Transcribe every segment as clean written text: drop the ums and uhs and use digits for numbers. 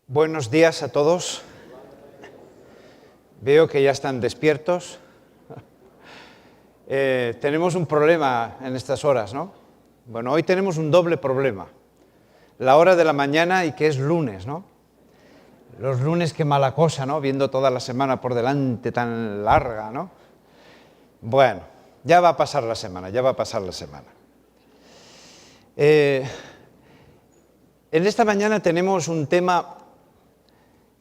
Buenos días a todos. Veo que ya están despiertos. Tenemos un problema en estas horas, ¿no? Bueno, hoy tenemos un doble problema. La hora de la mañana y que es lunes, ¿no? Los lunes, qué mala cosa, ¿no? Viendo toda la semana por delante tan larga, ¿no? Bueno, ya va a pasar la semana, ya va a pasar la semana. En esta mañana tenemos un tema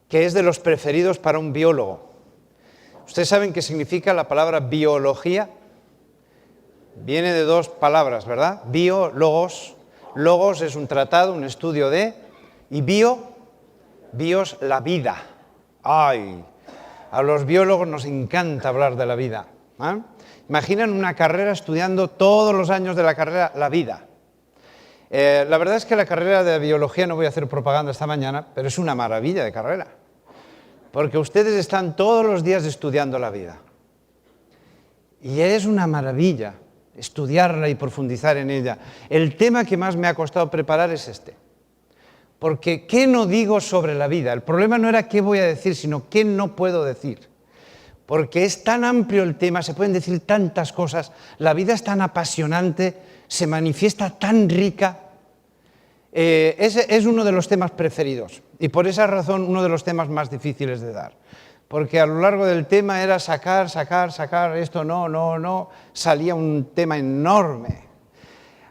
que es de los preferidos para un biólogo. ¿Ustedes saben qué significa la palabra biología? Viene de dos palabras, ¿verdad? Bio, logos. Logos es un tratado, un estudio de... Y bios, la vida. ¡Ay! A los biólogos nos encanta hablar de la vida. ¿Eh? Imaginan una carrera estudiando todos los años de la carrera la vida. La verdad es que la carrera de biología, no voy a hacer propaganda esta mañana, pero es una maravilla de carrera. Porque ustedes están todos los días estudiando la vida. Y es una maravilla estudiarla y profundizar en ella. El tema que más me ha costado preparar es este. Porque ¿qué no digo sobre la vida? El problema no era qué voy a decir, sino qué no puedo decir. Porque es tan amplio el tema, se pueden decir tantas cosas, la vida es tan apasionante, se manifiesta tan rica. Ese es uno de los temas preferidos y por esa razón uno de los temas más difíciles de dar. Porque a lo largo del tema era sacar, esto no, salía un tema enorme.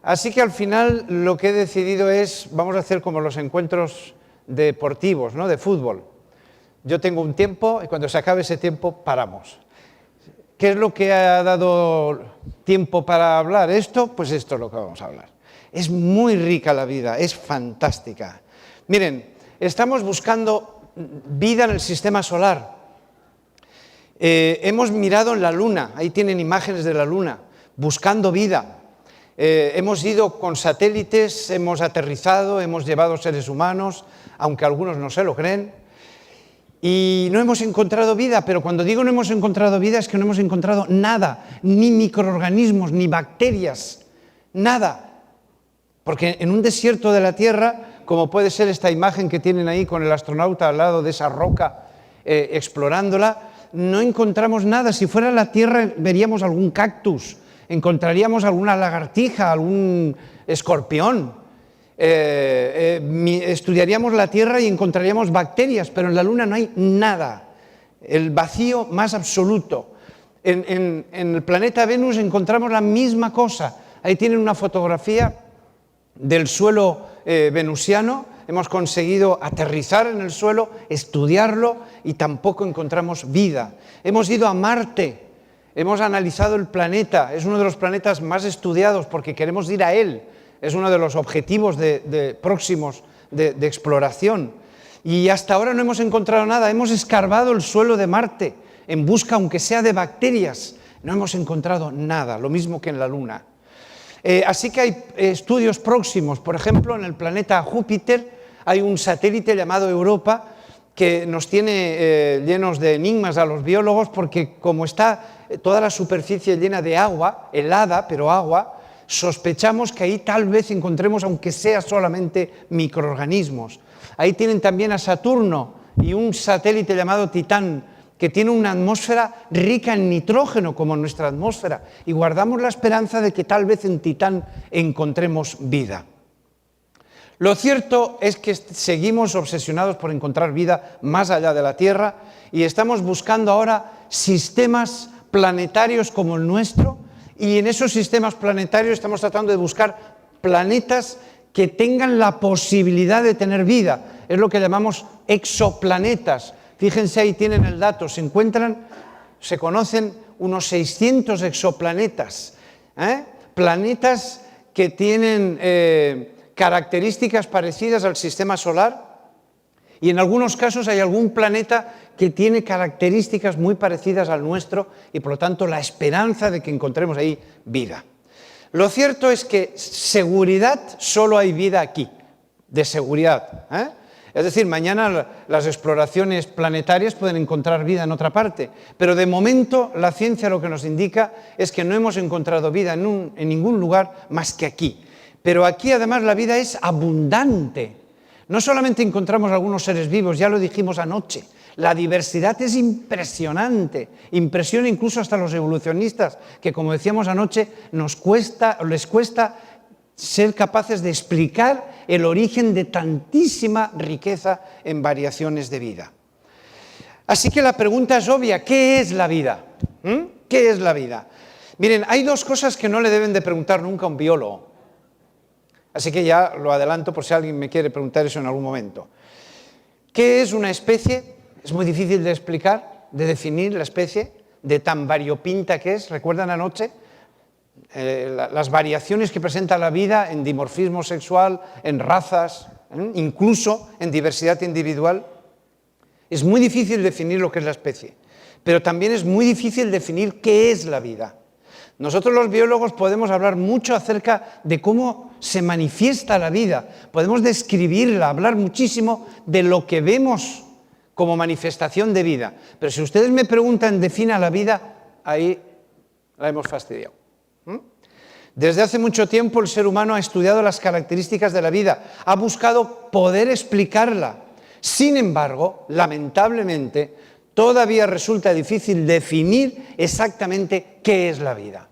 Así que al final lo que he decidido es, vamos a hacer como los encuentros deportivos, ¿no? De fútbol. Yo tengo un tiempo y cuando se acabe ese tiempo paramos. ¿Qué es lo que ha dado tiempo para hablar esto? Pues esto es lo que vamos a hablar. Es muy rica la vida, es fantástica. Miren, estamos buscando vida en el sistema solar. Hemos mirado en la Luna, ahí tienen imágenes de la Luna, buscando vida. Hemos ido con satélites, hemos aterrizado, hemos llevado seres humanos, aunque algunos no se lo creen. Y no hemos encontrado vida, pero cuando digo no hemos encontrado vida es que no hemos encontrado nada, ni microorganismos, ni bacterias, nada. Porque en un desierto de la Tierra, como puede ser esta imagen que tienen ahí con el astronauta al lado de esa roca explorándola, no encontramos nada. Si fuera la Tierra veríamos algún cactus, encontraríamos alguna lagartija, algún escorpión. Estudiaríamos la Tierra y encontraríamos bacterias, pero en la Luna no hay nada. El vacío más absoluto. En el planeta Venus encontramos la misma cosa. Ahí tienen una fotografía del suelo venusiano, hemos conseguido aterrizar en el suelo, estudiarlo y tampoco encontramos vida. Hemos ido a Marte, hemos analizado el planeta, es uno de los planetas más estudiados porque queremos ir a él, es uno de los objetivos próximos de exploración. Y hasta ahora no hemos encontrado nada, hemos escarbado el suelo de Marte en busca, aunque sea de bacterias, no hemos encontrado nada, lo mismo que en la Luna. Así que hay estudios próximos, por ejemplo, en el planeta Júpiter hay un satélite llamado Europa que nos tiene llenos de enigmas a los biólogos porque como está toda la superficie llena de agua, helada, pero agua, sospechamos que ahí tal vez encontremos, aunque sea solamente microorganismos. Ahí tienen también a Saturno y un satélite llamado Titán, que tiene una atmósfera rica en nitrógeno como nuestra atmósfera y guardamos la esperanza de que tal vez en Titán encontremos vida. Lo cierto es que seguimos obsesionados por encontrar vida más allá de la Tierra y estamos buscando ahora sistemas planetarios como el nuestro y en esos sistemas planetarios estamos tratando de buscar planetas que tengan la posibilidad de tener vida. Es lo que llamamos exoplanetas. Fíjense, ahí tienen el dato, se conocen unos 600 exoplanetas, planetas que tienen características parecidas al sistema solar y en algunos casos hay algún planeta que tiene características muy parecidas al nuestro y por lo tanto la esperanza de que encontremos ahí vida. Lo cierto es que seguridad, solo hay vida aquí, de seguridad, Es decir, mañana las exploraciones planetarias pueden encontrar vida en otra parte, pero de momento la ciencia lo que nos indica es que no hemos encontrado vida en ningún lugar más que aquí. Pero aquí además la vida es abundante. No solamente encontramos algunos seres vivos, ya lo dijimos anoche, la diversidad es impresionante, impresiona incluso hasta a los evolucionistas, que como decíamos anoche, les cuesta ser capaces de explicar el origen de tantísima riqueza en variaciones de vida. Así que la pregunta es obvia, ¿qué es la vida? ¿Qué es la vida? Miren, hay dos cosas que no le deben de preguntar nunca a un biólogo. Así que ya lo adelanto por si alguien me quiere preguntar eso en algún momento. ¿Qué es una especie? Es muy difícil de explicar, de definir la especie, de tan variopinta que es. ¿Recuerdan anoche? Las variaciones que presenta la vida en dimorfismo sexual, en razas, incluso en diversidad individual. Es muy difícil definir lo que es la especie, pero también es muy difícil definir qué es la vida. Nosotros los biólogos podemos hablar mucho acerca de cómo se manifiesta la vida, podemos describirla, hablar muchísimo de lo que vemos como manifestación de vida, pero si ustedes me preguntan, defina la vida, ahí la hemos fastidiado. Desde hace mucho tiempo el ser humano ha estudiado las características de la vida, ha buscado poder explicarla. Sin embargo, lamentablemente, todavía resulta difícil definir exactamente qué es la vida.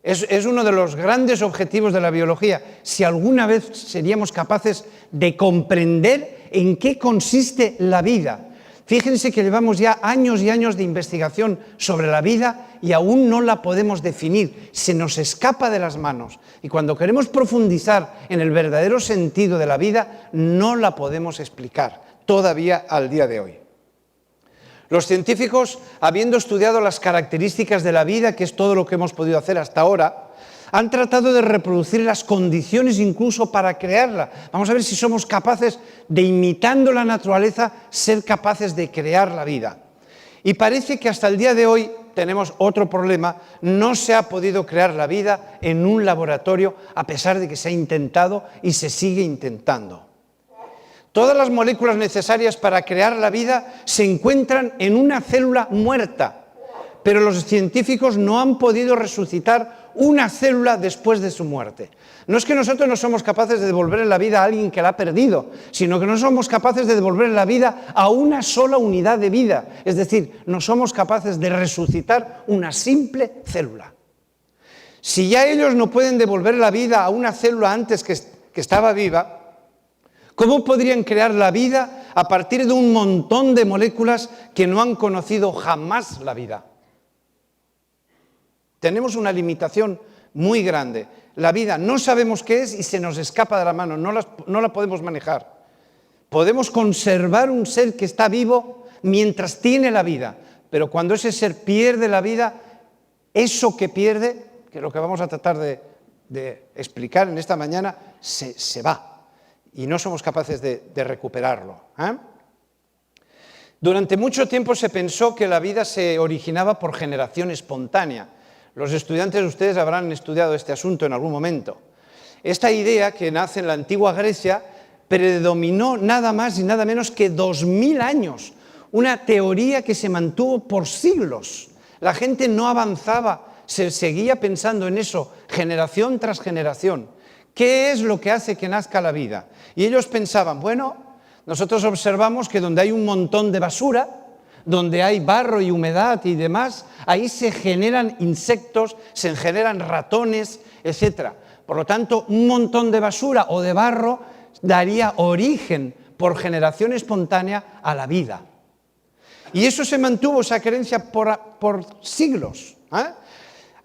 Es uno de los grandes objetivos de la biología. Si alguna vez seríamos capaces de comprender en qué consiste la vida. Fíjense que llevamos ya años y años de investigación sobre la vida y aún no la podemos definir, se nos escapa de las manos. Y cuando queremos profundizar en el verdadero sentido de la vida, no la podemos explicar, todavía al día de hoy. Los científicos, habiendo estudiado las características de la vida, que es todo lo que hemos podido hacer hasta ahora, han tratado de reproducir las condiciones incluso para crearla. Vamos a ver si somos capaces de, imitando la naturaleza, ser capaces de crear la vida. Y parece que hasta el día de hoy tenemos otro problema, no se ha podido crear la vida en un laboratorio a pesar de que se ha intentado y se sigue intentando. Todas las moléculas necesarias para crear la vida se encuentran en una célula muerta, pero los científicos no han podido resucitar una célula después de su muerte. No es que nosotros no somos capaces de devolver la vida a alguien que la ha perdido, sino que no somos capaces de devolver la vida a una sola unidad de vida. Es decir, no somos capaces de resucitar una simple célula. Si ya ellos no pueden devolver la vida a una célula antes que estaba viva, ¿cómo podrían crear la vida a partir de un montón de moléculas que no han conocido jamás la vida? Tenemos una limitación muy grande. La vida no sabemos qué es y se nos escapa de la mano, no la podemos manejar. Podemos conservar un ser que está vivo mientras tiene la vida, pero cuando ese ser pierde la vida, eso que pierde, que es lo que vamos a tratar de explicar en esta mañana, se va y no somos capaces de recuperarlo. Durante mucho tiempo se pensó que la vida se originaba por generación espontánea. Los estudiantes de ustedes habrán estudiado este asunto en algún momento. Esta idea, que nace en la antigua Grecia, predominó nada más y nada menos que 2000 años. Una teoría que se mantuvo por siglos. La gente no avanzaba, se seguía pensando en eso, generación tras generación. ¿Qué es lo que hace que nazca la vida? Y ellos pensaban, bueno, nosotros observamos que donde hay un montón de basura, donde hay barro y humedad y demás, ahí se generan insectos, se generan ratones, etc. Por lo tanto, un montón de basura o de barro daría origen por generación espontánea a la vida. Y eso se mantuvo, esa creencia, por siglos,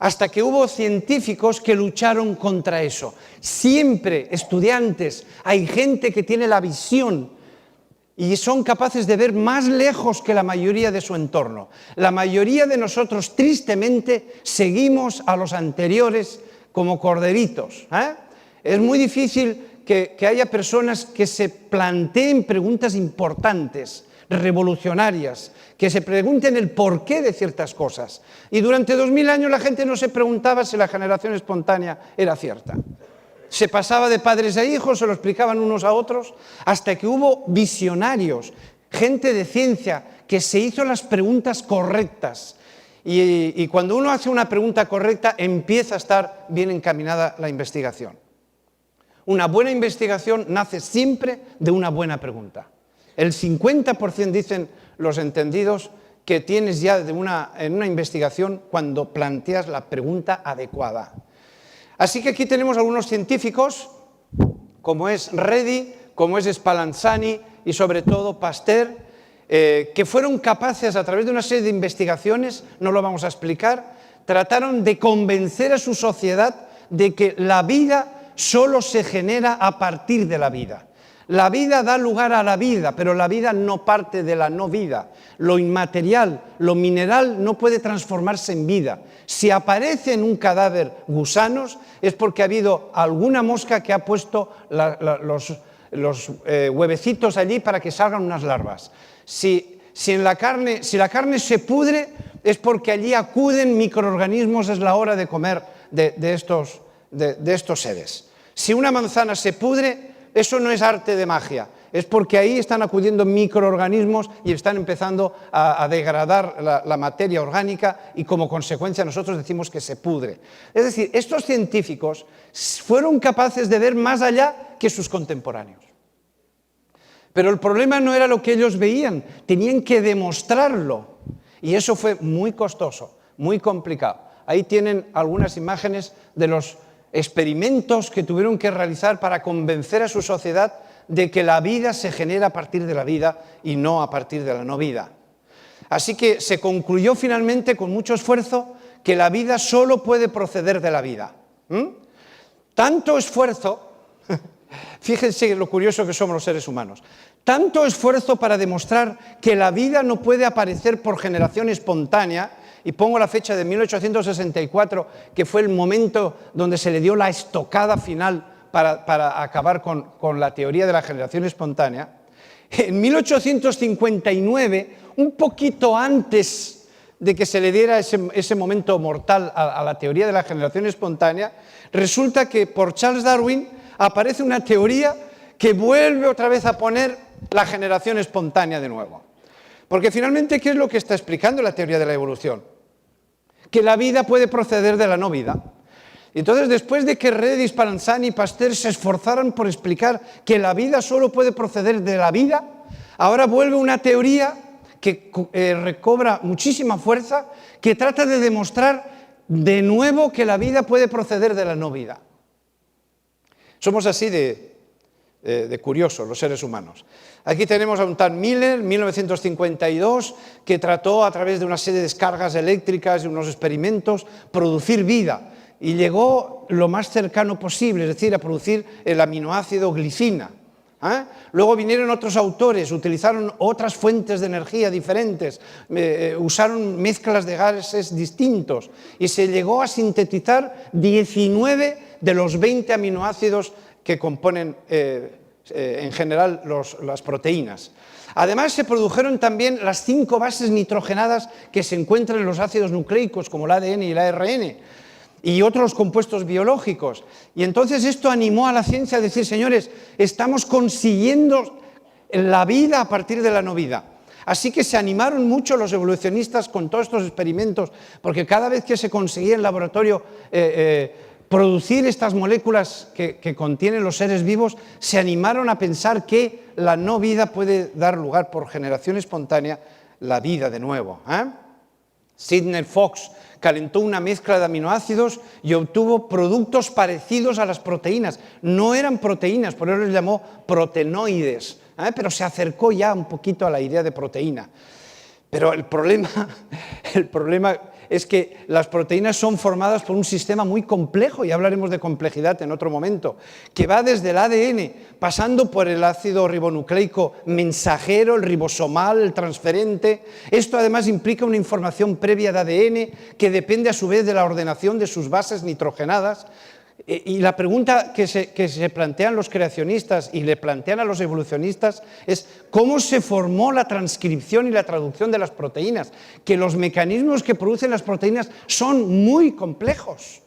hasta que hubo científicos que lucharon contra eso. Siempre, estudiantes, hay gente que tiene la visión y son capaces de ver más lejos que la mayoría de su entorno. La mayoría de nosotros, tristemente, seguimos a los anteriores como corderitos. Es muy difícil que haya personas que se planteen preguntas importantes, revolucionarias, que se pregunten el porqué de ciertas cosas. Y durante 2000 años la gente no se preguntaba si la generación espontánea era cierta. Se pasaba de padres a hijos, se lo explicaban unos a otros, hasta que hubo visionarios, gente de ciencia, que se hizo las preguntas correctas. Y cuando uno hace una pregunta correcta, empieza a estar bien encaminada la investigación. Una buena investigación nace siempre de una buena pregunta. El 50% dicen los entendidos que tienes ya en una investigación cuando planteas la pregunta adecuada. Así que aquí tenemos algunos científicos, como es Reddy, como es Spallanzani y sobre todo Pasteur, que fueron capaces a través de una serie de investigaciones, no lo vamos a explicar, trataron de convencer a su sociedad de que la vida solo se genera a partir de la vida. La vida da lugar a la vida, pero la vida no parte de la no vida. Lo inmaterial, lo mineral no puede transformarse en vida. Si aparece en un cadáver gusanos es porque ha habido alguna mosca que ha puesto los huevecitos allí para que salgan unas larvas. Si la carne se pudre es porque allí acuden microorganismos, es la hora de comer de estos seres. Si una manzana se pudre, eso no es arte de magia, es porque ahí están acudiendo microorganismos y están empezando a degradar la materia orgánica y como consecuencia nosotros decimos que se pudre. Es decir, estos científicos fueron capaces de ver más allá que sus contemporáneos. Pero el problema no era lo que ellos veían, tenían que demostrarlo y eso fue muy costoso, muy complicado. Ahí tienen algunas imágenes de los experimentos que tuvieron que realizar para convencer a su sociedad de que la vida se genera a partir de la vida y no a partir de la no vida. Así que se concluyó finalmente con mucho esfuerzo que la vida solo puede proceder de la vida. Tanto esfuerzo, fíjense lo curioso que somos los seres humanos, tanto esfuerzo para demostrar que la vida no puede aparecer por generación espontánea. Y pongo la fecha de 1864, que fue el momento donde se le dio la estocada final para acabar con la teoría de la generación espontánea. En 1859, un poquito antes de que se le diera ese momento mortal a la teoría de la generación espontánea, resulta que por Charles Darwin aparece una teoría que vuelve otra vez a poner la generación espontánea de nuevo. Porque finalmente, ¿qué es lo que está explicando la teoría de la evolución? Que la vida puede proceder de la no vida. Entonces, después de que Reddy, Spallanzani y Pasteur se esforzaran por explicar que la vida solo puede proceder de la vida, ahora vuelve una teoría que recobra muchísima fuerza, que trata de demostrar de nuevo que la vida puede proceder de la no vida. Somos así de curiosos los seres humanos. Aquí tenemos a un tal Miller, 1952, que trató a través de una serie de descargas eléctricas y unos experimentos producir vida y llegó lo más cercano posible, es decir, a producir el aminoácido glicina. Luego vinieron otros autores, utilizaron otras fuentes de energía diferentes, usaron mezclas de gases distintos y se llegó a sintetizar 19 de los 20 aminoácidos que componen en general las proteínas. Además se produjeron también las 5 bases nitrogenadas que se encuentran en los ácidos nucleicos como el ADN y el ARN y otros compuestos biológicos. Y entonces esto animó a la ciencia a decir, señores, estamos consiguiendo la vida a partir de la no vida. Así que se animaron mucho los evolucionistas con todos estos experimentos, porque cada vez que se conseguía en laboratorio producir estas moléculas que contienen los seres vivos, se animaron a pensar que la no vida puede dar lugar por generación espontánea la vida de nuevo. Sidney Fox calentó una mezcla de aminoácidos y obtuvo productos parecidos a las proteínas. No eran proteínas, por eso les llamó proteinoides, pero se acercó ya un poquito a la idea de proteína. Pero el problema es que las proteínas son formadas por un sistema muy complejo, y hablaremos de complejidad en otro momento, que va desde el ADN, pasando por el ácido ribonucleico mensajero, el ribosomal, el transferente. Esto además implica una información previa de ADN que depende a su vez de la ordenación de sus bases nitrogenadas. Y la pregunta que se plantean los creacionistas y le plantean a los evolucionistas es ¿cómo se formó la transcripción y la traducción de las proteínas? Que los mecanismos que producen las proteínas son muy complejos.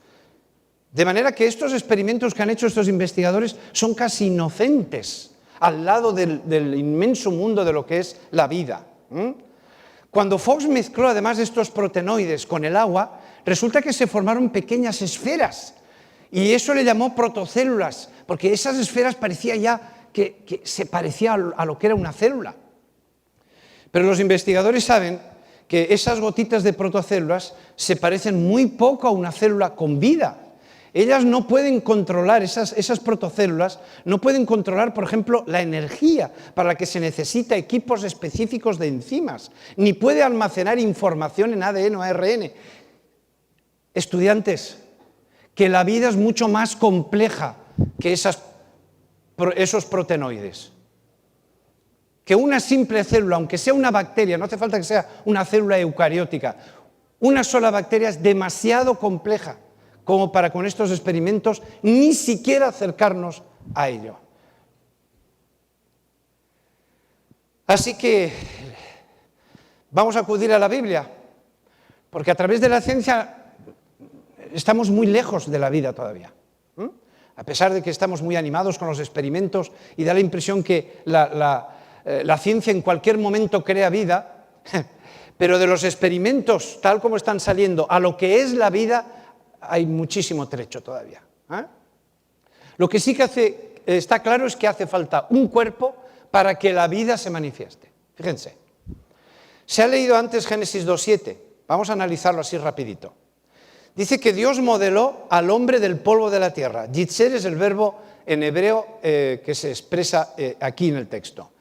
De manera que estos experimentos que han hecho estos investigadores son casi inocentes al lado del inmenso mundo de lo que es la vida. Cuando Fox mezcló además estos proteinoides con el agua, resulta que se formaron pequeñas esferas. Y eso le llamó protocélulas, porque esas esferas parecía ya que se parecía a lo que era una célula. Pero los investigadores saben que esas gotitas de protocélulas se parecen muy poco a una célula con vida. Ellas no pueden controlar, esas protocélulas no pueden controlar, por ejemplo, la energía para la que se necesita equipos específicos de enzimas, ni puede almacenar información en ADN o ARN. Estudiantes, que la vida es mucho más compleja que esos proteinoides. Que una simple célula, aunque sea una bacteria, no hace falta que sea una célula eucariótica, una sola bacteria es demasiado compleja como para con estos experimentos ni siquiera acercarnos a ello. Así que vamos a acudir a la Biblia, porque a través de la ciencia estamos muy lejos de la vida todavía. A pesar de que estamos muy animados con los experimentos y da la impresión que la ciencia en cualquier momento crea vida, pero de los experimentos tal como están saliendo a lo que es la vida hay muchísimo trecho todavía. Lo que sí que está claro es que hace falta un cuerpo para que la vida se manifieste. Fíjense, se ha leído antes Génesis 2:7, vamos a analizarlo así rapidito. Dice que Dios modeló al hombre del polvo de la tierra. Yitzer es el verbo en hebreo que se expresa aquí en el texto.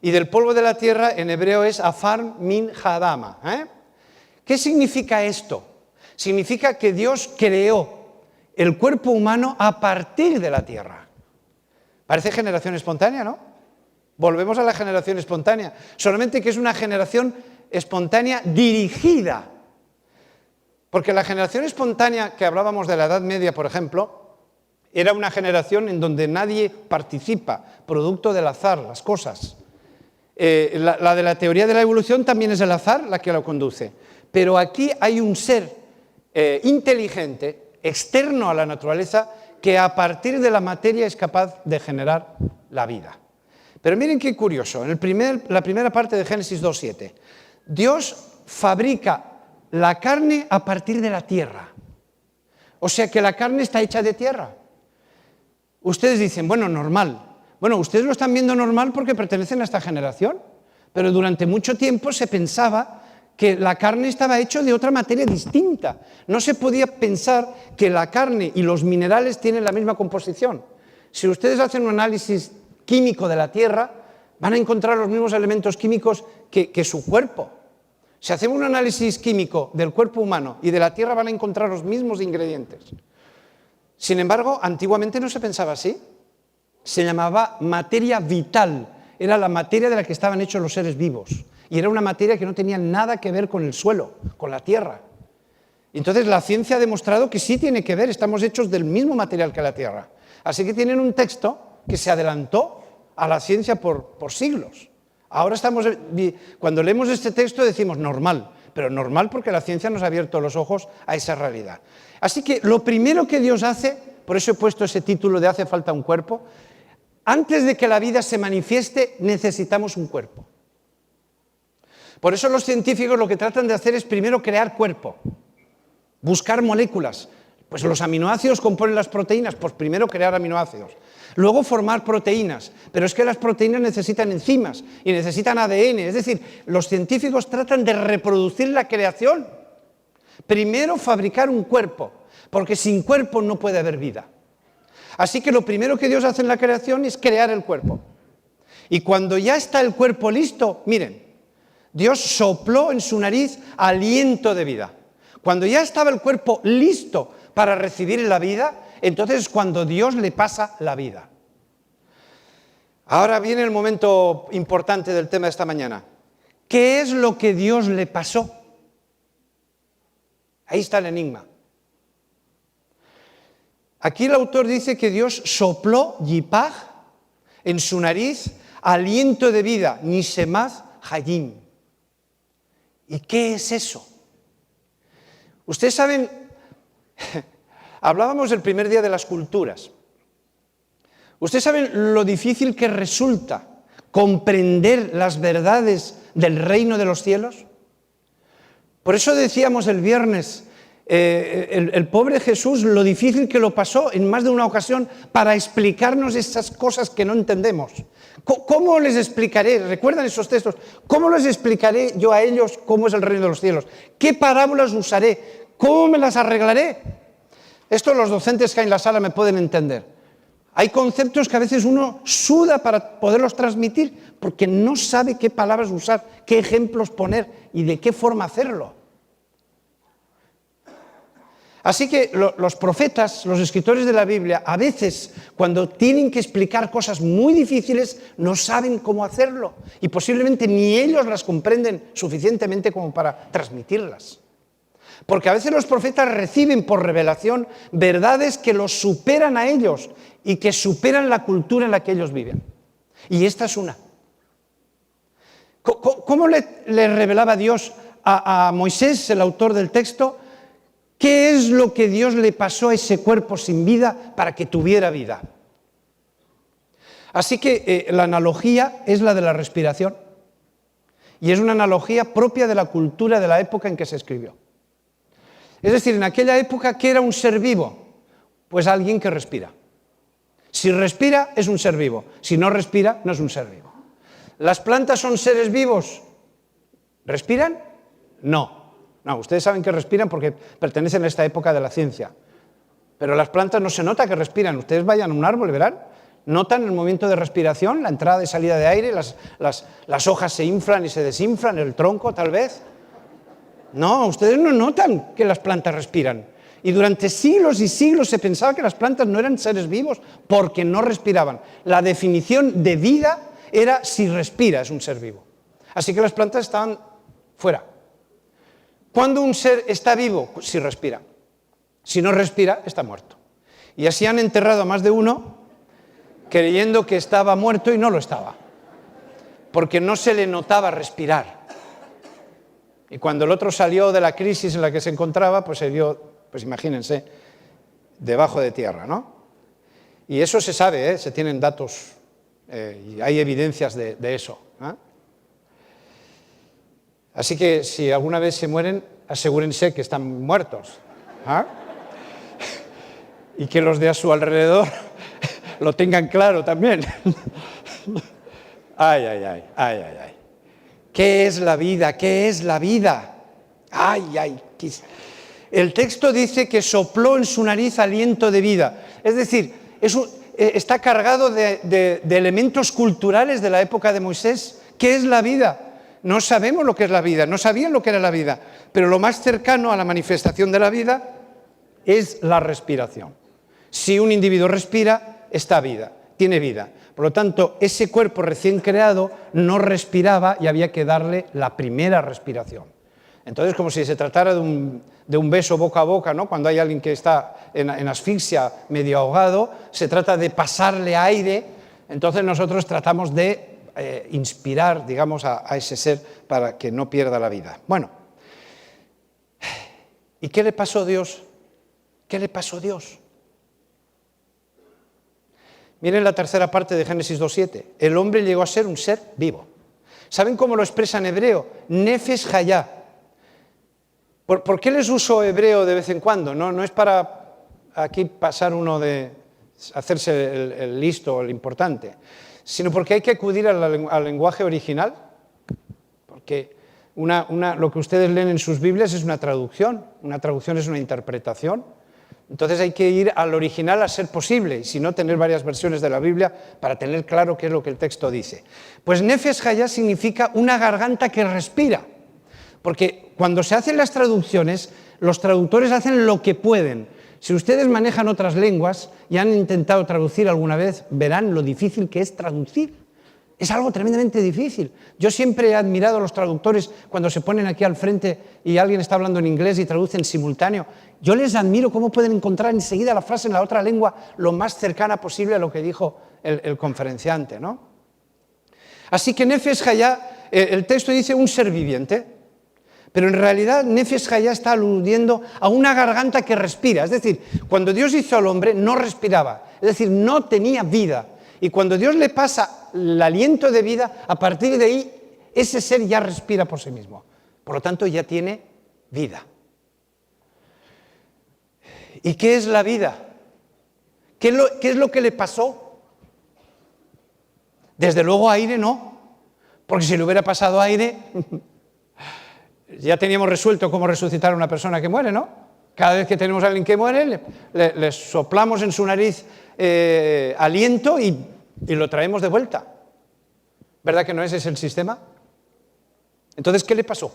Y del polvo de la tierra en hebreo es afar min hadama. ¿Qué significa esto? Significa que Dios creó el cuerpo humano a partir de la tierra. Parece generación espontánea, ¿no? Volvemos a la generación espontánea, solamente que es una generación espontánea dirigida. Porque la generación espontánea que hablábamos de la Edad Media, por ejemplo, era una generación en donde nadie participa, producto del azar, las cosas. La de la teoría de la evolución también es el azar la que lo conduce. Pero aquí hay un ser inteligente, externo a la naturaleza, que a partir de la materia es capaz de generar la vida. Pero miren qué curioso, en la primera parte de Génesis 2:7, Dios fabrica la carne a partir de la tierra. O sea que la carne está hecha de tierra. Ustedes dicen, bueno, normal. Bueno, ustedes lo están viendo normal porque pertenecen a esta generación, pero durante mucho tiempo se pensaba que la carne estaba hecha de otra materia distinta. No se podía pensar que la carne y los minerales tienen la misma composición. Si ustedes hacen un análisis químico de la Tierra, van a encontrar los mismos elementos químicos que su cuerpo. Si hacemos un análisis químico del cuerpo humano y de la Tierra, van a encontrar los mismos ingredientes. Sin embargo, antiguamente no se pensaba así. Se llamaba materia vital. Era la materia de la que estaban hechos los seres vivos. Y era una materia que no tenía nada que ver con el suelo, con la tierra. Entonces la ciencia ha demostrado que sí tiene que ver, estamos hechos del mismo material que la tierra. Así que tienen un texto que se adelantó a la ciencia por siglos. Ahora cuando leemos este texto decimos normal, pero normal porque la ciencia nos ha abierto los ojos a esa realidad. Así que lo primero que Dios hace, por eso he puesto ese título de Hace falta un cuerpo, antes de que la vida se manifieste necesitamos un cuerpo. Por eso los científicos lo que tratan de hacer es primero crear cuerpo, buscar moléculas. Pues los aminoácidos componen las proteínas, pues primero crear aminoácidos. Luego formar proteínas, pero es que las proteínas necesitan enzimas y necesitan ADN. Es decir, los científicos tratan de reproducir la creación. Primero fabricar un cuerpo, porque sin cuerpo no puede haber vida. Así que lo primero que Dios hace en la creación es crear el cuerpo. Y cuando ya está el cuerpo listo, miren, Dios sopló en su nariz aliento de vida. Cuando ya estaba el cuerpo listo para recibir la vida, entonces es cuando Dios le pasa la vida. Ahora viene el momento importante del tema de esta mañana. ¿Qué es lo que Dios le pasó? Ahí está el enigma. Aquí el autor dice que Dios sopló, yipaj, en su nariz, aliento de vida, nishemaz hayim. ¿Y qué es eso? Ustedes saben, hablábamos el primer día de las culturas. Ustedes saben lo difícil que resulta comprender las verdades del reino de los cielos. Por eso decíamos el viernes, el pobre Jesús, lo difícil que lo pasó en más de una ocasión para explicarnos esas cosas que no entendemos. ¿Cómo les explicaré? ¿Recuerdan esos textos? ¿Cómo les explicaré yo a ellos cómo es el reino de los cielos? ¿Qué parábolas usaré? ¿Cómo me las arreglaré? Esto los docentes que hay en la sala me pueden entender. Hay conceptos que a veces uno suda para poderlos transmitir porque no sabe qué palabras usar, qué ejemplos poner y de qué forma hacerlo. Así que los profetas, los escritores de la Biblia, a veces cuando tienen que explicar cosas muy difíciles no saben cómo hacerlo y posiblemente ni ellos las comprenden suficientemente como para transmitirlas. Porque a veces los profetas reciben por revelación verdades que los superan a ellos y que superan la cultura en la que ellos viven. Y esta es una. ¿Cómo le revelaba Dios a Moisés, el autor del texto? ¿Qué es lo que Dios le pasó a ese cuerpo sin vida para que tuviera vida? Así que la analogía es la de la respiración. Y es una analogía propia de la cultura de la época en que se escribió. Es decir, en aquella época, ¿qué era un ser vivo? Pues alguien que respira. Si respira, es un ser vivo. Si no respira, no es un ser vivo. ¿Las plantas son seres vivos? ¿Respiran? No. No, ustedes saben que respiran porque pertenecen a esta época de la ciencia. Pero las plantas no se nota que respiran. Ustedes vayan a un árbol y verán. Notan el movimiento de respiración, la entrada y salida de aire, las hojas se inflan y se desinflan, el tronco tal vez. No, ustedes no notan que las plantas respiran. Y durante siglos y siglos se pensaba que las plantas no eran seres vivos porque no respiraban. La definición de vida era si respira, es un ser vivo. Así que las plantas estaban fuera. ¿Cuándo un ser está vivo? Si respira. Si no respira, está muerto. Y así han enterrado a más de uno creyendo que estaba muerto y no lo estaba. Porque no se le notaba respirar. Y cuando el otro salió de la crisis en la que se encontraba, pues se vio, pues imagínense, debajo de tierra, ¿no? Y eso se sabe, se tienen datos y hay evidencias de eso, ¿eh? Así que si alguna vez se mueren, asegúrense que están muertos, ¿eh? Y que los de a su alrededor lo tengan claro también. Ay, ay, ay, ay, ay, ay. ¿Qué es la vida? ¿Qué es la vida? Ay, ay. El texto dice que sopló en su nariz aliento de vida. Es decir, está cargado de elementos culturales de la época de Moisés. ¿Qué es la vida? No sabemos lo que es la vida, no sabían lo que era la vida, pero lo más cercano a la manifestación de la vida es la respiración. Si un individuo respira, está vida, tiene vida. Por lo tanto, ese cuerpo recién creado no respiraba y había que darle la primera respiración. Entonces, como si se tratara de un beso boca a boca, ¿no? Cuando hay alguien que está en asfixia, medio ahogado, se trata de pasarle aire, entonces nosotros tratamos de inspirar, digamos, a ese ser para que no pierda la vida. Bueno, ¿y qué le pasó a Dios? ¿Qué le pasó a Dios? Miren la tercera parte de Génesis 2:7. El hombre llegó a ser un ser vivo. ¿Saben cómo lo expresa en hebreo? Nefesh hayá. ¿Por qué les uso hebreo de vez en cuando? No es para aquí pasar uno de hacerse el listo o el importante, sino porque hay que acudir al lenguaje original, porque lo que ustedes leen en sus Biblias es una traducción es una interpretación, entonces hay que ir al original a ser posible, y si no, tener varias versiones de la Biblia para tener claro qué es lo que el texto dice. Pues Nefesh hayá significa una garganta que respira, porque cuando se hacen las traducciones, los traductores hacen lo que pueden. Si ustedes manejan otras lenguas y han intentado traducir alguna vez, verán lo difícil que es traducir. Es algo tremendamente difícil. Yo siempre he admirado a los traductores cuando se ponen aquí al frente y alguien está hablando en inglés y traduce en simultáneo. Yo les admiro cómo pueden encontrar enseguida la frase en la otra lengua lo más cercana posible a lo que dijo el conferenciante, ¿no? Así que Nefesh hayá, el texto dice un ser viviente. Pero en realidad Nefesh hayá está aludiendo a una garganta que respira. Es decir, cuando Dios hizo al hombre no respiraba, es decir, no tenía vida. Y cuando Dios le pasa el aliento de vida, a partir de ahí ese ser ya respira por sí mismo. Por lo tanto ya tiene vida. ¿Y qué es la vida? ¿Qué es lo que le pasó? Desde luego aire no, porque si le hubiera pasado aire, ya teníamos resuelto cómo resucitar a una persona que muere, ¿no? Cada vez que tenemos a alguien que muere, le soplamos en su nariz aliento y lo traemos de vuelta. ¿Verdad que no ese es el sistema? Entonces, ¿qué le pasó?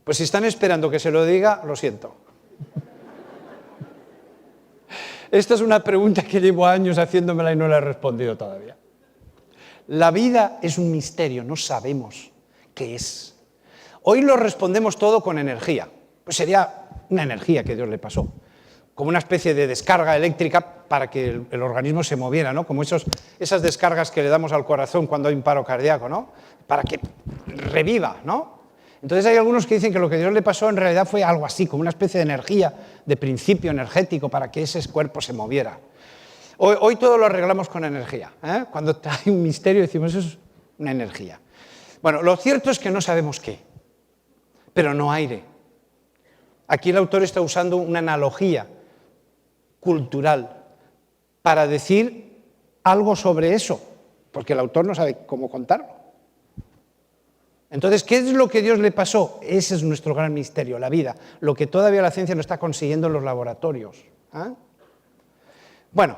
Pues si están esperando que se lo diga, lo siento. Esta es una pregunta que llevo años haciéndomela y no la he respondido todavía. La vida es un misterio, no sabemos qué es. Hoy lo respondemos todo con energía. Pues sería una energía que Dios le pasó, como una especie de descarga eléctrica para que el organismo se moviera, ¿no? Como esas descargas que le damos al corazón cuando hay un paro cardíaco, ¿no? Para que reviva, ¿no? Entonces hay algunos que dicen que lo que Dios le pasó en realidad fue algo así, como una especie de energía, de principio energético para que ese cuerpo se moviera. Hoy todo lo arreglamos con energía, ¿eh? Cuando hay un misterio decimos, eso es una energía. Bueno, lo cierto es que no sabemos qué, pero no aire. Aquí el autor está usando una analogía cultural para decir algo sobre eso, porque el autor no sabe cómo contarlo. Entonces, ¿qué es lo que Dios le pasó? Ese es nuestro gran misterio, la vida, lo que todavía la ciencia no está consiguiendo en los laboratorios. ¿Eh? Bueno,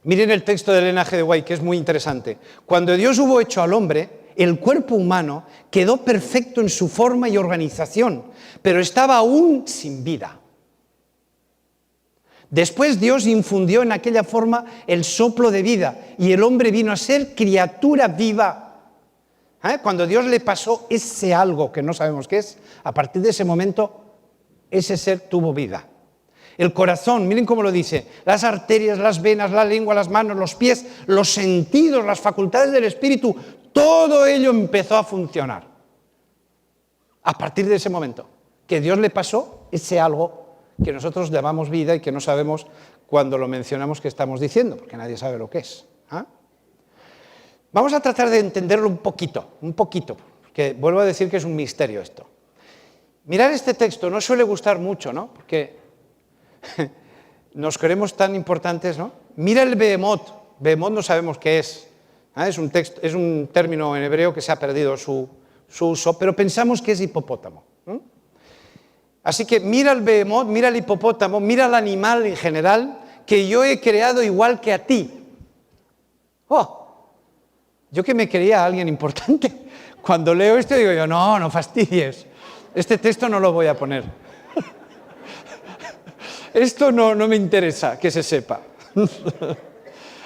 miren el texto de Elena G. de White, que es muy interesante. Cuando Dios hubo hecho al hombre, el cuerpo humano quedó perfecto en su forma y organización, pero estaba aún sin vida. Después Dios infundió en aquella forma el soplo de vida y el hombre vino a ser criatura viva. Cuando Dios le pasó ese algo que no sabemos qué es, a partir de ese momento ese ser tuvo vida. El corazón, miren cómo lo dice, las arterias, las venas, la lengua, las manos, los pies, los sentidos, las facultades del espíritu, todo ello empezó a funcionar. A partir de ese momento, que Dios le pasó ese algo que nosotros llamamos vida y que no sabemos cuando lo mencionamos qué estamos diciendo, porque nadie sabe lo que es. Vamos a tratar de entenderlo un poquito, porque vuelvo a decir que es un misterio esto. Mirar este texto no suele gustar mucho, ¿no? Porque nos creemos tan importantes, ¿no? Mira el Behemoth. Behemoth no sabemos qué es. Es un término en hebreo que se ha perdido su uso, pero pensamos que es hipopótamo. Así que mira el Behemoth, mira el hipopótamo, mira el animal en general que yo he creado igual que a ti. ¡Oh! Yo que me creía alguien importante, cuando leo esto digo yo, no fastidies, este texto no lo voy a poner. Esto no me interesa que se sepa.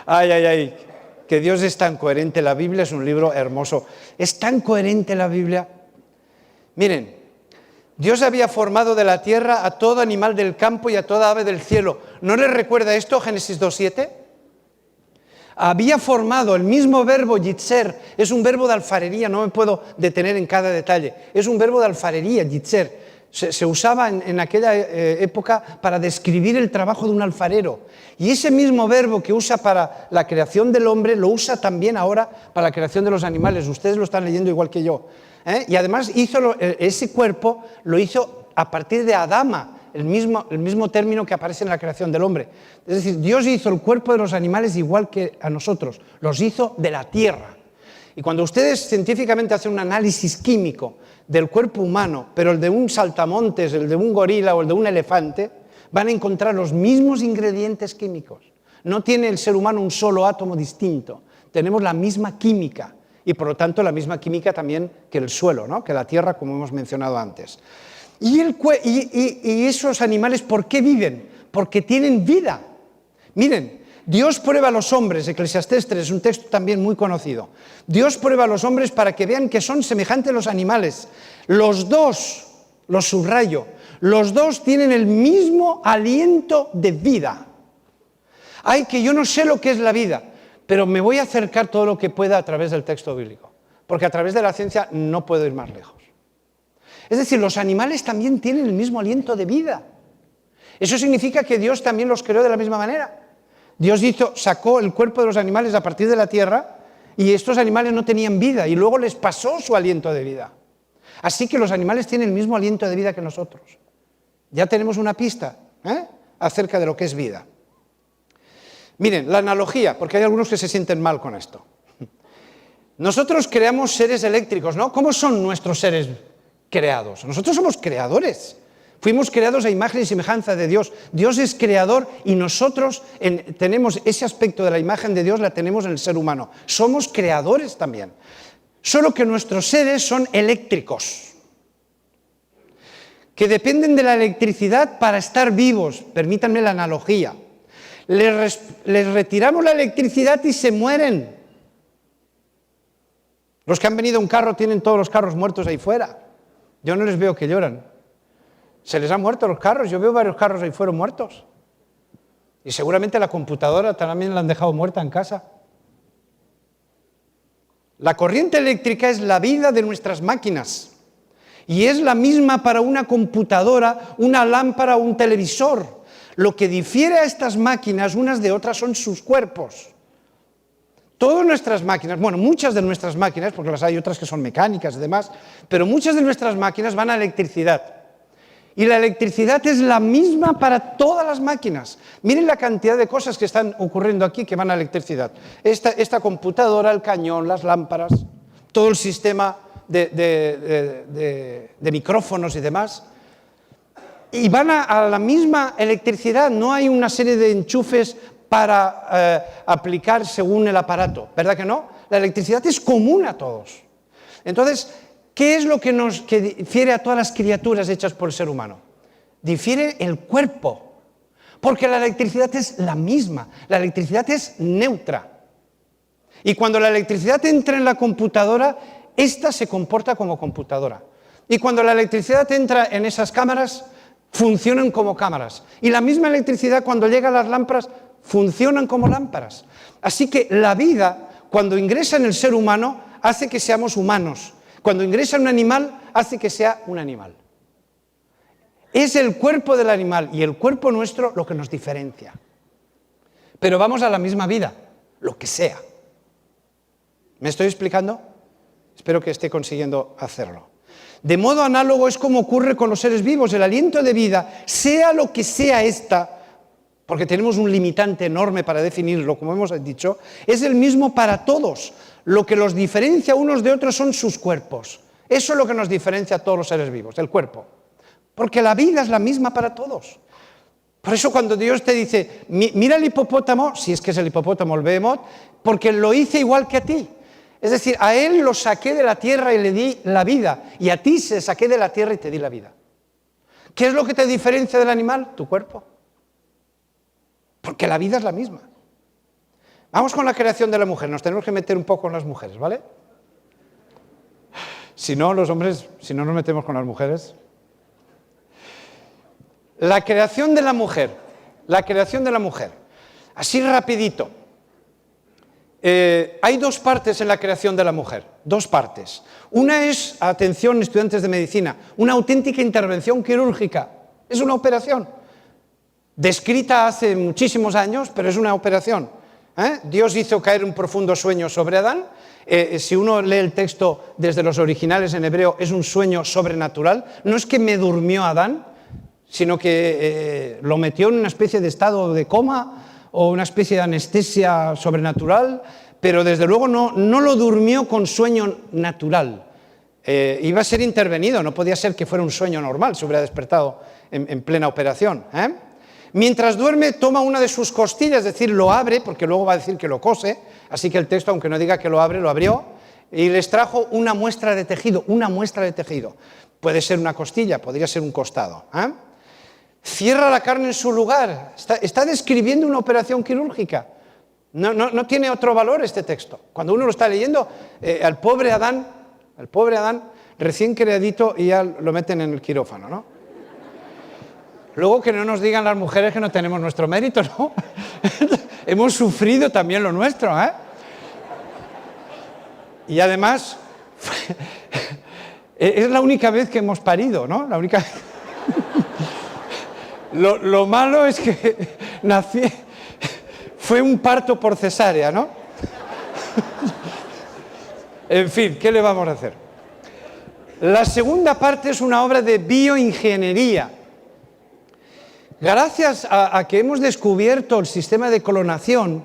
Ay, que Dios es tan coherente, la Biblia es un libro hermoso. Es tan coherente la Biblia. Miren, Dios había formado de la tierra a todo animal del campo y a toda ave del cielo. ¿No les recuerda esto, Génesis 2:7? Había formado el mismo verbo yitzer, es un verbo de alfarería, no me puedo detener en cada detalle, es un verbo de alfarería, yitzer. Se usaba en aquella época para describir el trabajo de un alfarero. Y ese mismo verbo que usa para la creación del hombre, lo usa también ahora para la creación de los animales. Ustedes lo están leyendo igual que yo. Y además ese cuerpo lo hizo a partir de Adama, el mismo término que aparece en la creación del hombre. Es decir, Dios hizo el cuerpo de los animales igual que a nosotros, los hizo de la tierra. Y cuando ustedes científicamente hacen un análisis químico del cuerpo humano, pero el de un saltamontes, el de un gorila o el de un elefante, van a encontrar los mismos ingredientes químicos. No tiene el ser humano un solo átomo distinto, tenemos la misma química y por lo tanto la misma química también que el suelo, ¿no? Que la tierra, como hemos mencionado antes. Y esos animales, ¿por qué viven? Porque tienen vida. Miren, Dios prueba a los hombres, Eclesiastés 3, es un texto también muy conocido. Dios prueba a los hombres para que vean que son semejantes a los animales. Los dos, los subrayo, los dos tienen el mismo aliento de vida. Ay, que yo no sé lo que es la vida, pero me voy a acercar todo lo que pueda a través del texto bíblico, porque a través de la ciencia no puedo ir más lejos. Es decir, los animales también tienen el mismo aliento de vida. Eso significa que Dios también los creó de la misma manera. Dios sacó el cuerpo de los animales a partir de la tierra y estos animales no tenían vida y luego les pasó su aliento de vida. Así que los animales tienen el mismo aliento de vida que nosotros. Ya tenemos una pista acerca de lo que es vida. Miren, la analogía, porque hay algunos que se sienten mal con esto. Nosotros creamos seres eléctricos, ¿no? ¿Cómo son nuestros seres creados? Nosotros somos creadores. Fuimos creados a imagen y semejanza de Dios. Dios es creador y nosotros tenemos ese aspecto de la imagen de Dios, la tenemos en el ser humano. Somos creadores también. Solo que nuestros seres son eléctricos, que dependen de la electricidad para estar vivos. Permítanme la analogía. Les retiramos la electricidad y se mueren. Los que han venido a un carro tienen todos los carros muertos ahí fuera. Yo no les veo que lloran. Se les han muerto los carros. Yo veo varios carros ahí fuera muertos. Y seguramente la computadora también la han dejado muerta en casa. La corriente eléctrica es la vida de nuestras máquinas. Y es la misma para una computadora, una lámpara o un televisor. Lo que difiere a estas máquinas unas de otras son sus cuerpos. Todas nuestras máquinas, bueno, muchas de nuestras máquinas, porque las hay otras que son mecánicas y demás, pero muchas de nuestras máquinas van a electricidad. Y la electricidad es la misma para todas las máquinas. Miren la cantidad de cosas que están ocurriendo aquí que van a electricidad. Esta computadora, el cañón, las lámparas, todo el sistema de micrófonos y demás. Y van a la misma electricidad, no hay una serie de enchufes para aplicar según el aparato, ¿verdad que no? La electricidad es común a todos. Entonces, ¿qué es lo que difiere a todas las criaturas hechas por el ser humano? Difiere el cuerpo, porque la electricidad es la misma, la electricidad es neutra. Y cuando la electricidad entra en la computadora, ésta se comporta como computadora. Y cuando la electricidad entra en esas cámaras, funcionan como cámaras. Y la misma electricidad cuando llega a las lámparas, funcionan como lámparas. Así que la vida, cuando ingresa en el ser humano, hace que seamos humanos. Cuando ingresa en un animal, hace que sea un animal. Es el cuerpo del animal y el cuerpo nuestro lo que nos diferencia. Pero vamos a la misma vida, lo que sea. ¿Me estoy explicando? Espero que esté consiguiendo hacerlo. De modo análogo es como ocurre con los seres vivos. El aliento de vida, sea lo que sea esta, porque tenemos un limitante enorme para definirlo, como hemos dicho, es el mismo para todos. Lo que los diferencia unos de otros son sus cuerpos. Eso es lo que nos diferencia a todos los seres vivos, el cuerpo. Porque la vida es la misma para todos. Por eso cuando Dios te dice, mira el hipopótamo, si es que es el hipopótamo, el behemoth, porque lo hice igual que a ti. Es decir, a él lo saqué de la tierra y le di la vida, y a ti se saqué de la tierra y te di la vida. ¿Qué es lo que te diferencia del animal? Tu cuerpo. Porque la vida es la misma. Vamos con la creación de la mujer, nos tenemos que meter un poco con las mujeres, ¿vale? Si no, los hombres, si no nos metemos con las mujeres. La creación de la mujer, así rapidito. Hay dos partes en la creación de la mujer, dos partes. Una es, atención estudiantes de medicina, una auténtica intervención quirúrgica, es una operación, descrita hace muchísimos años, pero es una operación. Dios hizo caer un profundo sueño sobre Adán. Si uno lee el texto desde los originales en hebreo, es un sueño sobrenatural. No es que me durmió Adán, sino que lo metió en una especie de estado de coma o una especie de anestesia sobrenatural, pero desde luego no lo durmió con sueño natural. Iba a ser intervenido, no podía ser que fuera un sueño normal, se hubiera despertado en plena operación. Mientras duerme, toma una de sus costillas, es decir, lo abre, porque luego va a decir que lo cose, así que el texto, aunque no diga que lo abre, lo abrió, y les trajo una muestra de tejido, Puede ser una costilla, podría ser un costado. Cierra la carne en su lugar, está describiendo una operación quirúrgica. No tiene otro valor este texto. Cuando uno lo está leyendo, al pobre Adán, recién creadito, y ya lo meten en el quirófano, ¿no? Luego que no nos digan las mujeres que no tenemos nuestro mérito, ¿no? Hemos sufrido también lo nuestro, Y además, es la única vez que hemos parido, ¿no? La única. Lo malo es que fue un parto por cesárea, ¿no? En fin, ¿qué le vamos a hacer? La segunda parte es una obra de bioingeniería. Gracias a que hemos descubierto el sistema de clonación,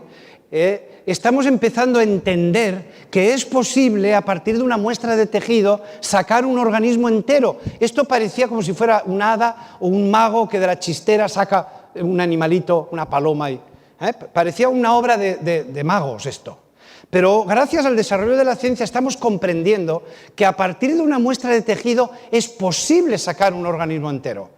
estamos empezando a entender que es posible, a partir de una muestra de tejido, sacar un organismo entero. Esto parecía como si fuera un hada o un mago que de la chistera saca un animalito, una paloma. Parecía una obra de magos esto. Pero gracias al desarrollo de la ciencia estamos comprendiendo que a partir de una muestra de tejido es posible sacar un organismo entero.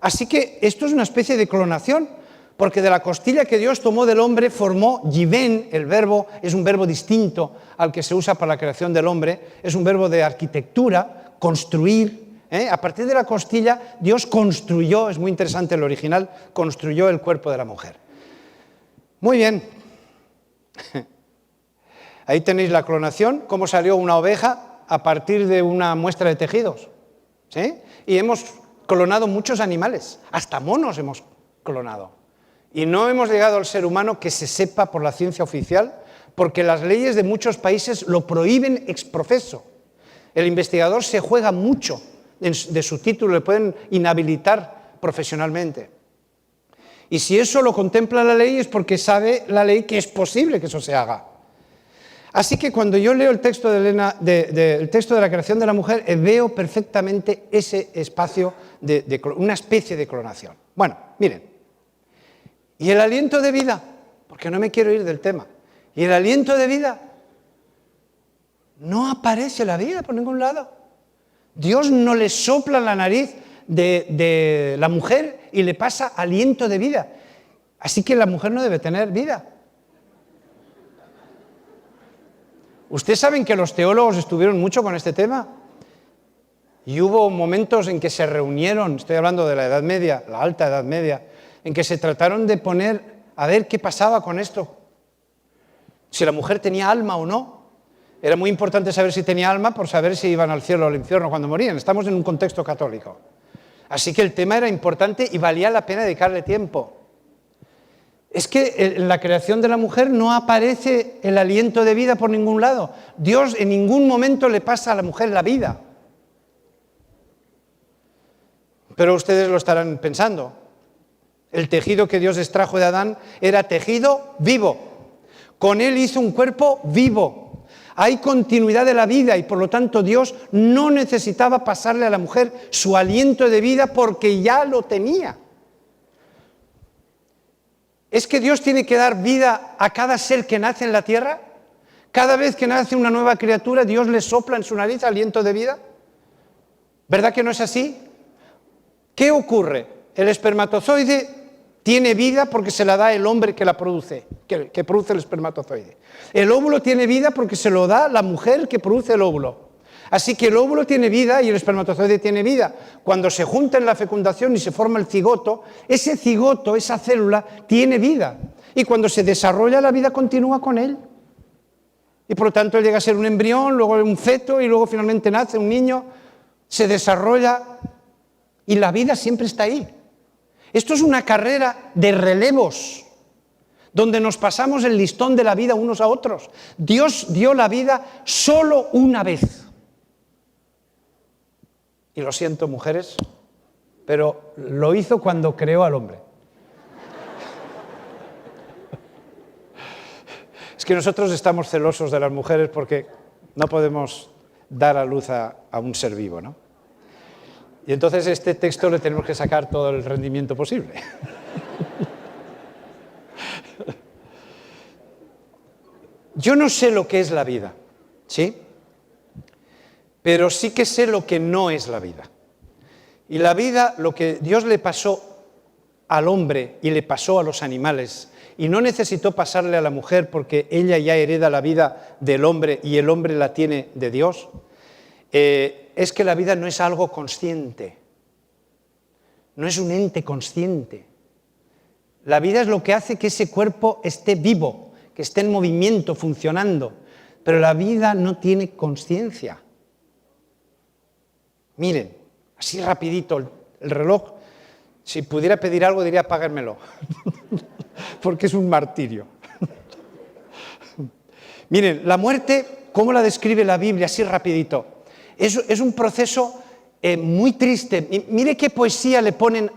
Así que esto es una especie de clonación, porque de la costilla que Dios tomó del hombre formó Yiven, el verbo es un verbo distinto al que se usa para la creación del hombre, es un verbo de arquitectura, construir. A partir de la costilla Dios construyó, es muy interesante el original, construyó el cuerpo de la mujer. Muy bien. Ahí tenéis la clonación, cómo salió una oveja a partir de una muestra de tejidos. ¿Sí? Y hemos clonado muchos animales, hasta monos hemos clonado. Y no hemos llegado al ser humano que se sepa por la ciencia oficial, porque las leyes de muchos países lo prohíben ex professo. El investigador se juega mucho de su título, le pueden inhabilitar profesionalmente. Y si eso lo contempla la ley es porque sabe la ley que es posible que eso se haga. Así que cuando yo leo el texto de el texto de la creación de la mujer, veo perfectamente ese espacio de una especie de clonación. Bueno, miren, y el aliento de vida, porque no me quiero ir del tema, y el aliento de vida, no aparece la vida por ningún lado. Dios no le sopla en la nariz de la mujer y le pasa aliento de vida. Así que la mujer no debe tener vida. Ustedes saben que los teólogos estuvieron mucho con este tema y hubo momentos en que se reunieron, estoy hablando de la Edad Media, la Alta Edad Media, en que se trataron de poner a ver qué pasaba con esto, si la mujer tenía alma o no. Era muy importante saber si tenía alma por saber si iban al cielo o al infierno cuando morían. Estamos en un contexto católico. Así que el tema era importante y valía la pena dedicarle tiempo. Es que en la creación de la mujer no aparece el aliento de vida por ningún lado. Dios en ningún momento le pasa a la mujer la vida. Pero ustedes lo estarán pensando. El tejido que Dios extrajo de Adán era tejido vivo. Con él hizo un cuerpo vivo. Hay continuidad de la vida y por lo tanto Dios no necesitaba pasarle a la mujer su aliento de vida porque ya lo tenía. ¿Es que Dios tiene que dar vida a cada ser que nace en la tierra? Cada vez que nace una nueva criatura, Dios le sopla en su nariz aliento de vida. ¿Verdad que no es así? ¿Qué ocurre? El espermatozoide tiene vida porque se la da el hombre que la produce, que produce el espermatozoide. El óvulo tiene vida porque se lo da la mujer que produce el óvulo. Así que el óvulo tiene vida y el espermatozoide tiene vida. Cuando se junta en la fecundación y se forma el cigoto, ese cigoto, esa célula, tiene vida. Y cuando se desarrolla, la vida continúa con él. Y por lo tanto, él llega a ser un embrión, luego un feto y luego finalmente nace un niño, se desarrolla y la vida siempre está ahí. Esto es una carrera de relevos, donde nos pasamos el listón de la vida unos a otros. Dios dio la vida solo una vez. Y lo siento, mujeres, pero lo hizo cuando creó al hombre. Es que nosotros estamos celosos de las mujeres porque no podemos dar a luz a un ser vivo, ¿no? Y entonces este texto le tenemos que sacar todo el rendimiento posible. Yo no sé lo que es la vida, ¿sí? Pero sí que sé lo que no es la vida. Y la vida, lo que Dios le pasó al hombre y le pasó a los animales, y no necesitó pasarle a la mujer porque ella ya hereda la vida del hombre y el hombre la tiene de Dios, es que la vida no es algo consciente, no es un ente consciente. La vida es lo que hace que ese cuerpo esté vivo, que esté en movimiento, funcionando, pero la vida no tiene consciencia. Miren, así rapidito, el reloj, si pudiera pedir algo diría apáguenmelo, porque es un martirio. Miren, la muerte, ¿cómo la describe la Biblia? Así rapidito. Es un proceso muy triste. Mire qué poesía le ponen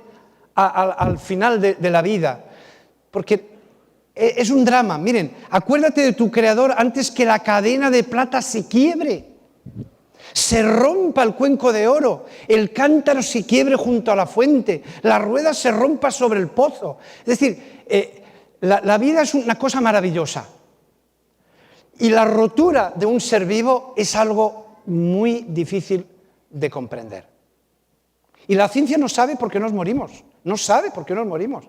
al final de la vida, porque es un drama. Miren, acuérdate de tu Creador antes que la cadena de plata se quiebre, se rompa el cuenco de oro, el cántaro se quiebre junto a la fuente, la rueda se rompa sobre el pozo. Es decir, la vida es una cosa maravillosa. Y la rotura de un ser vivo es algo muy difícil de comprender. Y la ciencia no sabe por qué nos morimos. No sabe por qué nos morimos.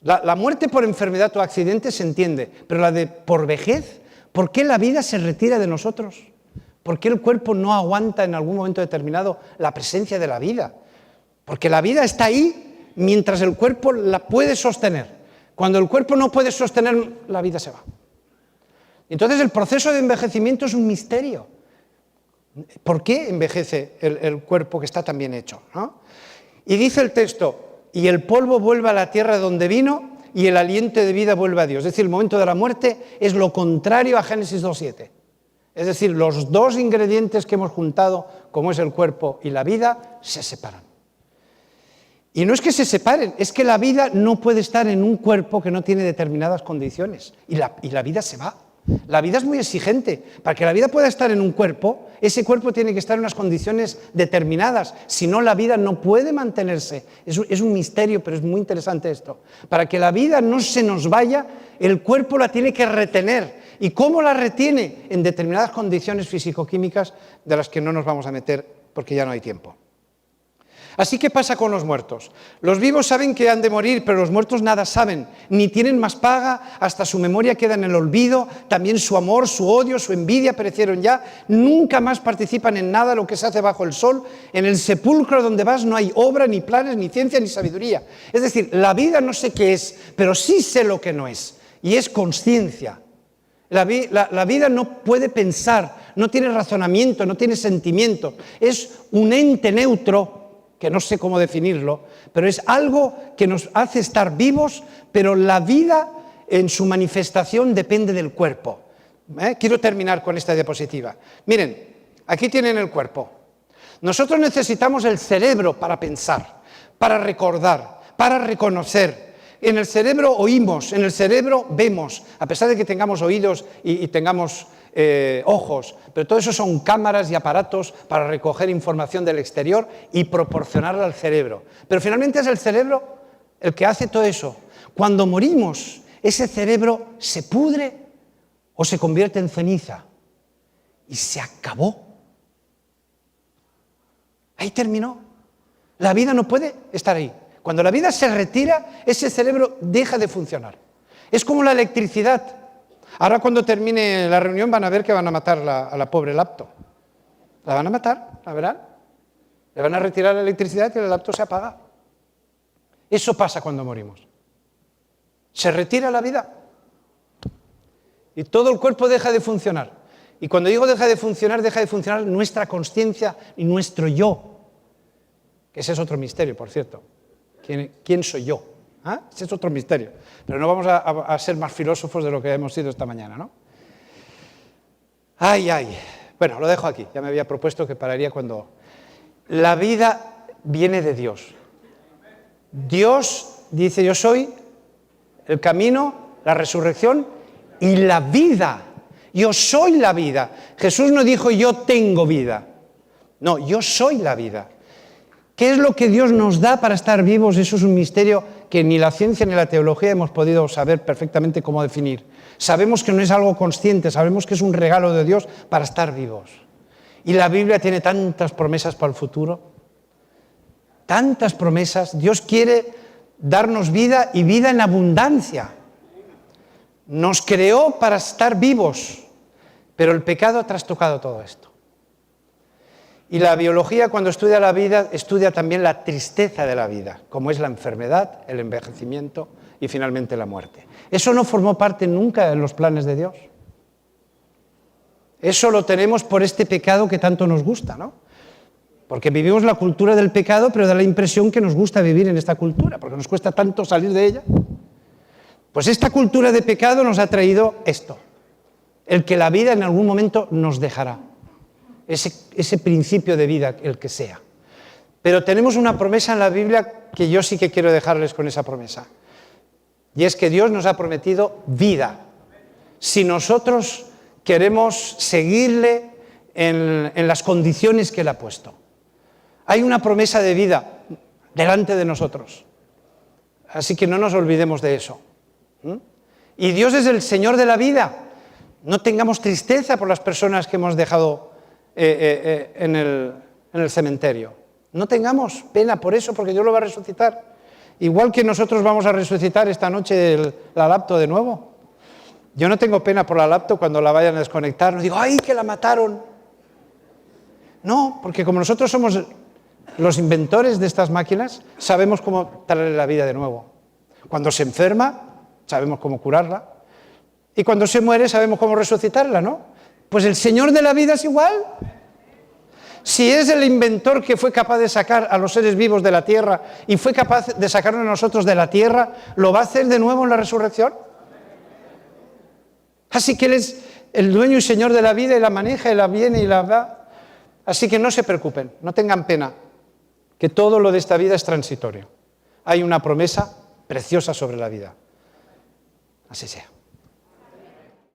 La muerte por enfermedad o accidente se entiende, pero la de por vejez, ¿por qué la vida se retira de nosotros? ¿Por qué el cuerpo no aguanta en algún momento determinado la presencia de la vida? Porque la vida está ahí mientras el cuerpo la puede sostener. Cuando el cuerpo no puede sostener, la vida se va. Entonces el proceso de envejecimiento es un misterio. ¿Por qué envejece el cuerpo que está tan bien hecho, ¿no? Y dice el texto, y el polvo vuelve a la tierra donde vino y el aliento de vida vuelve a Dios. Es decir, el momento de la muerte es lo contrario a Génesis 2:7. Es decir, los dos ingredientes que hemos juntado, como es el cuerpo y la vida, se separan. Y no es que se separen, es que la vida no puede estar en un cuerpo que no tiene determinadas condiciones. Y la vida se va. La vida es muy exigente. Para que la vida pueda estar en un cuerpo, ese cuerpo tiene que estar en unas condiciones determinadas. Si no, la vida no puede mantenerse. Es un misterio, pero es muy interesante esto. Para que la vida no se nos vaya, el cuerpo la tiene que retener. ¿Y cómo la retiene? En determinadas condiciones físico-químicas de las que no nos vamos a meter porque ya no hay tiempo. Así que pasa con los muertos. Los vivos saben que han de morir, pero los muertos nada saben, ni tienen más paga, hasta su memoria queda en el olvido, también su amor, su odio, su envidia perecieron ya, nunca más participan en nada lo que se hace bajo el sol, en el sepulcro donde vas no hay obra, ni planes, ni ciencia, ni sabiduría. Es decir, la vida no sé qué es, pero sí sé lo que no es, y es consciencia. La vida no puede pensar, no tiene razonamiento, no tiene sentimiento, es un ente neutro, que no sé cómo definirlo, pero es algo que nos hace estar vivos, pero la vida en su manifestación depende del cuerpo. Quiero terminar con esta diapositiva. Miren, aquí tienen el cuerpo. Nosotros necesitamos el cerebro para pensar, para recordar, para reconocer. En el cerebro oímos, en el cerebro vemos, a pesar de que tengamos oídos y tengamos ojos, pero todo eso son cámaras y aparatos para recoger información del exterior y proporcionarla al cerebro. Pero finalmente es el cerebro el que hace todo eso. Cuando morimos, ese cerebro se pudre o se convierte en ceniza y se acabó. Ahí terminó. La vida no puede estar ahí. Cuando la vida se retira, ese cerebro deja de funcionar. Es como la electricidad. Ahora cuando termine la reunión van a ver que van a matar a la pobre laptop. La van a matar, la verán. Le van a retirar la electricidad y el laptop se apaga. Eso pasa cuando morimos. Se retira la vida. Y todo el cuerpo deja de funcionar. Y cuando digo deja de funcionar nuestra consciencia y nuestro yo. Que ese es otro misterio, por cierto. ¿Quién soy yo? Ese es otro misterio. Pero no vamos a ser más filósofos de lo que hemos sido esta mañana, ¿no? Ay. Bueno, lo dejo aquí. Ya me había propuesto que pararía cuando... La vida viene de Dios. Dios dice, yo soy el camino, la resurrección y la vida. Yo soy la vida. Jesús no dijo, yo tengo vida. No, yo soy la vida. ¿Qué es lo que Dios nos da para estar vivos? Eso es un misterio que ni la ciencia ni la teología hemos podido saber perfectamente cómo definir. Sabemos que no es algo consciente, sabemos que es un regalo de Dios para estar vivos. Y la Biblia tiene tantas promesas para el futuro, tantas promesas. Dios quiere darnos vida y vida en abundancia. Nos creó para estar vivos, pero el pecado ha trastocado todo esto. Y la biología, cuando estudia la vida, estudia también la tristeza de la vida, como es la enfermedad, el envejecimiento y finalmente la muerte. Eso no formó parte nunca de los planes de Dios. Eso lo tenemos por este pecado que tanto nos gusta, ¿no? Porque vivimos la cultura del pecado, pero da la impresión que nos gusta vivir en esta cultura, porque nos cuesta tanto salir de ella. Pues esta cultura de pecado nos ha traído esto, el que la vida en algún momento nos dejará. Ese principio de vida, el que sea. Pero tenemos una promesa en la Biblia que yo sí que quiero dejarles con esa promesa. Y es que Dios nos ha prometido vida. Si nosotros queremos seguirle en las condiciones que Él ha puesto. Hay una promesa de vida delante de nosotros. Así que no nos olvidemos de eso. Y Dios es el Señor de la vida. No tengamos tristeza por las personas que hemos dejado en el cementerio. No tengamos pena por eso, porque Dios lo va a resucitar. Igual que nosotros vamos a resucitar esta noche la laptop de nuevo. Yo no tengo pena por la laptop cuando la vayan a desconectar. No digo, ¡ay, que la mataron! No, porque como nosotros somos los inventores de estas máquinas, sabemos cómo traerle la vida de nuevo. Cuando se enferma, sabemos cómo curarla. Y cuando se muere, sabemos cómo resucitarla, ¿no? Pues el Señor de la vida es igual. Si es el inventor que fue capaz de sacar a los seres vivos de la tierra y fue capaz de sacarnos a nosotros de la tierra, ¿lo va a hacer de nuevo en la resurrección? Así que Él es el dueño y Señor de la vida y la maneja y la viene y la va. Así que no se preocupen, no tengan pena, que todo lo de esta vida es transitorio. Hay una promesa preciosa sobre la vida. Así sea.